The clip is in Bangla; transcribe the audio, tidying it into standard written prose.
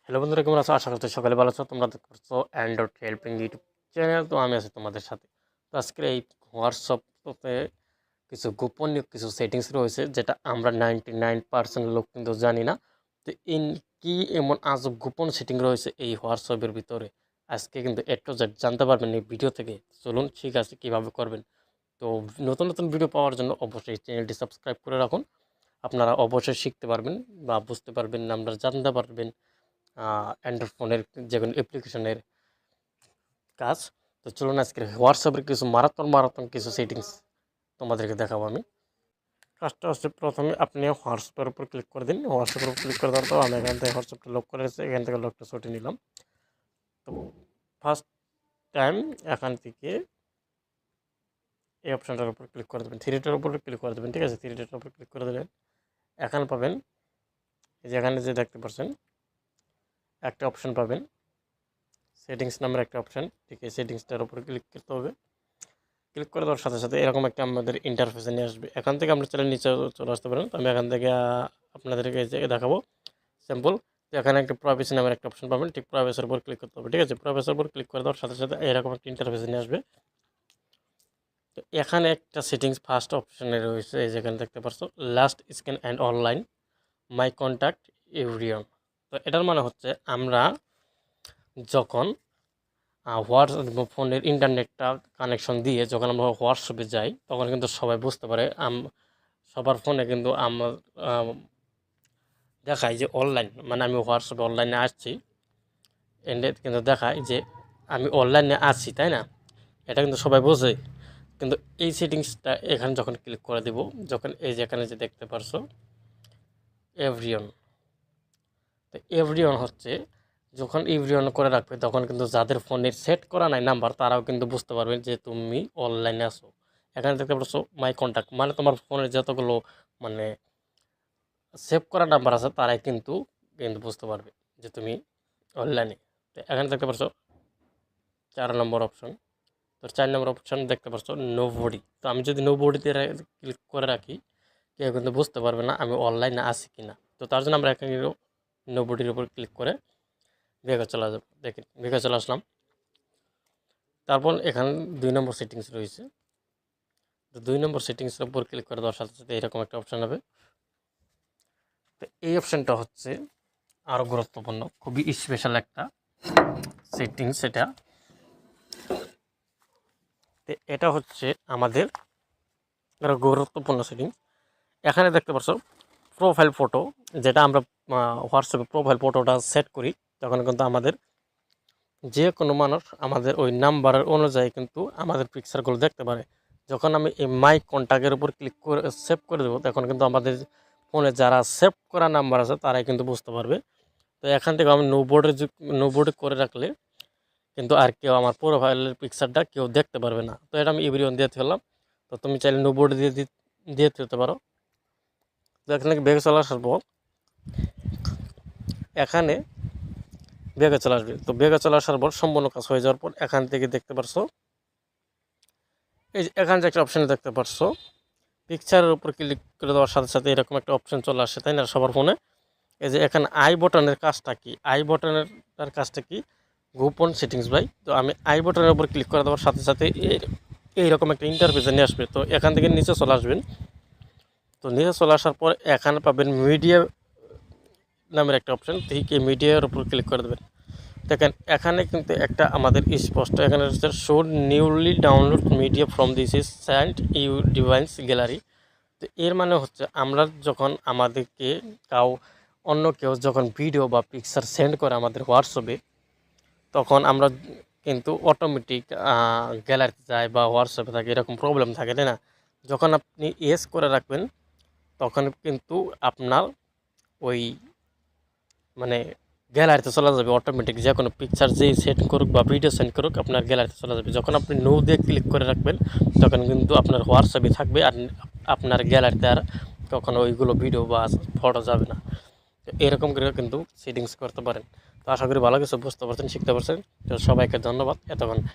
হ্যালো বন্ধুরা, কেমন আছো? আশা করছি সকালে ভালো আছো। তোমরা দেখছো অ্যান্ড্রয়েড হেল্পিং ইউটিউব চ্যানেল। তো আমি আছি তোমাদের সাথে। তো আজকের এই হোয়াটসঅ্যাপে কিছু গোপনীয় কিছু সেটিংস রয়েছে, যেটা আমরা 99% লোক কিন্তু জানি না। তো ইন কি এমন আজব গোপন সেটিং রয়েছে এই হোয়াটসঅ্যাপের ভিতরে, আজকে কিন্তু এ টু জেড জানতে পারবেন এই ভিডিও থেকে। চলুন ঠিক আছে, কীভাবে করবেন। তো নতুন নতুন ভিডিও পাওয়ার জন্য অবশ্যই চ্যানেলটি সাবস্ক্রাইব করে রাখুন। আপনারা অবশ্যই শিখতে পারবেন বা বুঝতে পারবেন, আমরা জানতে পারবেন অ্যান্ড্রয়েড ফোনের যে কোনো অ্যাপ্লিকেশনের কাজ। তো চলুন আজকে হোয়াটসঅ্যাপের কিছু মারাত্মক কিছু সেটিংস তোমাদেরকে দেখাবো আমি। কাজটা হচ্ছে, প্রথমে আপনি হোয়াটসঅ্যাপের উপর ক্লিক করে দিন। হোয়াটসঅ্যাপের উপর ক্লিক করে দেওয়ার পর আমি এখান থেকে হোয়াটসঅ্যাপটা লক করে এসেছি, এখান থেকে লকটা সরিয়ে নিলাম। তো ফার্স্ট টাইম এখান থেকে এই অপশানটার উপর ক্লিক করে দেবেন, থ্রিটার উপর ক্লিক করে দেবেন। ঠিক আছে, থ্রিটার উপর ক্লিক করে দেবেন। এখানে পাবেন, এই যে এখানে যে দেখতে পাচ্ছেন একটা অপশান পাবেন, সেটিংস নামের একটা অপশান। ঠিক আছে, সেটিংসটার উপরে ক্লিক করতে হবে। ক্লিক করে দেওয়ার সাথে সাথে এরকম একটা আমাদের ইন্টারফেসে নিয়ে আসবে। এখান থেকে আমরা চলে নিচে চলে আসতে পারেন। তো আমি এখান থেকে আপনাদেরকে এই জায়গায় দেখাবো সিম্পল। তো এখানে একটা প্রাইভেসি নামের একটা অপশন পাবেন, ঠিক প্রাইভেসির উপর ক্লিক করতে হবে। ঠিক আছে, প্রাইভেসির উপর ক্লিক করে দেওয়ার সাথে সাথে এরকম একটা ইন্টারফেসে নিয়ে আসবে। তো এখানে একটা সেটিংস ফার্স্ট অপশনে রয়েছে, এই যেখানে দেখতে পাচ্ছ last scan and online my contact everyone. তো এটার মানে হচ্ছে, আমরা যখন হোয়াটসঅ্যাপ ফোনের ইন্টারনেটটা কানেকশন দিয়ে যখন আমরা হোয়াটসঅ্যাপে যাই, তখন কিন্তু সবাই বুঝতে পারে সবার ফোনে কিন্তু আমার দেখায় যে অনলাইন, মানে আমি হোয়াটসঅ্যাপে অনলাইনে আসছি। এন্ডে কিন্তু দেখায় যে আমি অনলাইনে আছি, তাই না? এটা কিন্তু সবাই বোঝে। কিন্তু এই সেটিংসটা এখানে যখন ক্লিক করে দেব, যখন এই যে এখানে যে দেখতে পারছো এভরিওয়ান, তো এভরিওয়ান হচ্ছে, যখন এভরিওয়ান করে রাখবে তখন কিন্তু যাদের ফোনের সেট করা নাই নাম্বার, তারাও কিন্তু বুঝতে পারবেন যে তুমি অনলাইনে আসো। এখানে দেখতে পাচ্ছ মাই কন্ট্যাক্ট, মানে তোমার ফোনের যতগুলো মানে সেভ করা নাম্বার আছে, তারাই কিন্তু কিন্তু বুঝতে পারবে যে তুমি অনলাইনে। তো এখানে দেখতে পাচ্ছ 4 নম্বর অপশন। তো 4 নম্বর অপশন দেখতে পাচ্ছ নো বডি। তো আমি যদি নো বডিতে ক্লিক করে রাখি, কেউ কিন্তু বুঝতে পারবে না আমি অনলাইনে আছি কিনা। তো তার জন্য আমরা এখানে নো বডির উপর ক্লিক করে ভেগে চলে যাবো। দেখেন, ভেগে চলে আসলাম। তারপর এখানে 2 নম্বর সেটিংস রয়েছে। তো 2 নম্বর সেটিংসের উপর ক্লিক করে দেওয়ার সাথে সাথে এরকম একটা অপশান হবে। তো এই অপশানটা হচ্ছে আরও গুরুত্বপূর্ণ, খুবই স্পেশাল একটা সেটিংস এটা। তো এটা হচ্ছে আমাদের আরও গুরুত্বপূর্ণ সেটিংস। এখানে দেখতে পাচ্ছ প্রোফাইল ফটো, যেটা আমরা হোয়াটসঅ্যাপে প্রোফাইল ফটোটা সেট করি, তখন কিন্তু আমাদের যে কোনো মানুষ আমাদের ওই নাম্বারের অনুযায়ী কিন্তু আমাদের পিকচারগুলো দেখতে পারে। যখন আমি এই মাই কন্ট্যাক্টের উপর ক্লিক করে সেভ করে দেবো, তখন কিন্তু আমাদের ফোনে যারা সেভ করা নাম্বার আছে তারাই কিন্তু বুঝতে পারবে। তো এখান থেকে আমি নো বোর্ডে করে রাখলে কিন্তু আর কেউ আমার প্রোফাইলের পিকচারটা কেউ দেখতে পারবে না। তো এটা আমি এভরিওয়ান দিয়ে ফেললাম। তো তুমি চাইলে নো বোর্ডে দিয়ে দিতে পারো। তো এখানে বেগে চলে আসার পর এখানে বেগে চলে আসবে। তো বেগে চলে আসার পর সম্পূর্ণ কাজ হয়ে যাওয়ার পর এখান থেকে দেখতে পারছো, এই যে এখানে যে একটা অপশান দেখতে পারছো, পিকচারের উপর ক্লিক করে দেওয়ার সাথে সাথে এরকম একটা অপশান চলে আসে, তাই না, সবার ফোনে। এই যে এখানে আই বটনের কাজটা কি, আই বটনের কাজটা কি, গোপন সেটিংস ভাই। তো আমি আই বটনের উপর ক্লিক করে দেওয়ার সাথে সাথে এইরকম একটা ইন্টারফেসে নিয়ে আসবে। তো এখান থেকে নিচে চলে আসবেন। তো নিচে চলে আসার পর এখানে পাবেন মিডিয়া নামের একটা অপশান, ঠিক এই মিডিয়ার উপর ক্লিক করে দেবেন। দেখেন এখানে কিন্তু একটা আমাদের স্পষ্ট এখানে হচ্ছে show newly download media from this is sent you device gallery. তো এর মানে হচ্ছে, আমরা যখন আমাদেরকে অন্য কেউ যখন ভিডিও বা পিকচার সেন্ড করে আমাদের হোয়াটসঅ্যাপে, তখন আমরা কিন্তু অটোমেটিক গ্যালারিতে যায় বা হোয়াটসঅ্যাপে থাকে, এরকম প্রবলেম থাকে, তাই না? যখন আপনি ইয়েস করে রাখবেন, তখন কিন্তু আপনার ওই মানে গ্যালারিতে চলে যাবে অটোমেটিক। যে কোনো পিকচার যেই সেন্ড করুক বা ভিডিও সেন্ড করুক, আপনার গ্যালারিতে চলে যাবে। যখন আপনি নো দিয়ে ক্লিক করে রাখবেন, তখন কিন্তু আপনার হোয়াটসঅ্যাপে থাকবে, আর আপনার গ্যালারিতে আর কখনো ওইগুলো ভিডিও বা ফটো যাবে না। তো এরকম করে কিন্তু সেটিংস করতে পারেন। তো আশা করি ভালো কিছু বুঝতে পারছেন, শিখতে পারছেন। তো সবাইকে ধন্যবাদ এতক্ষণ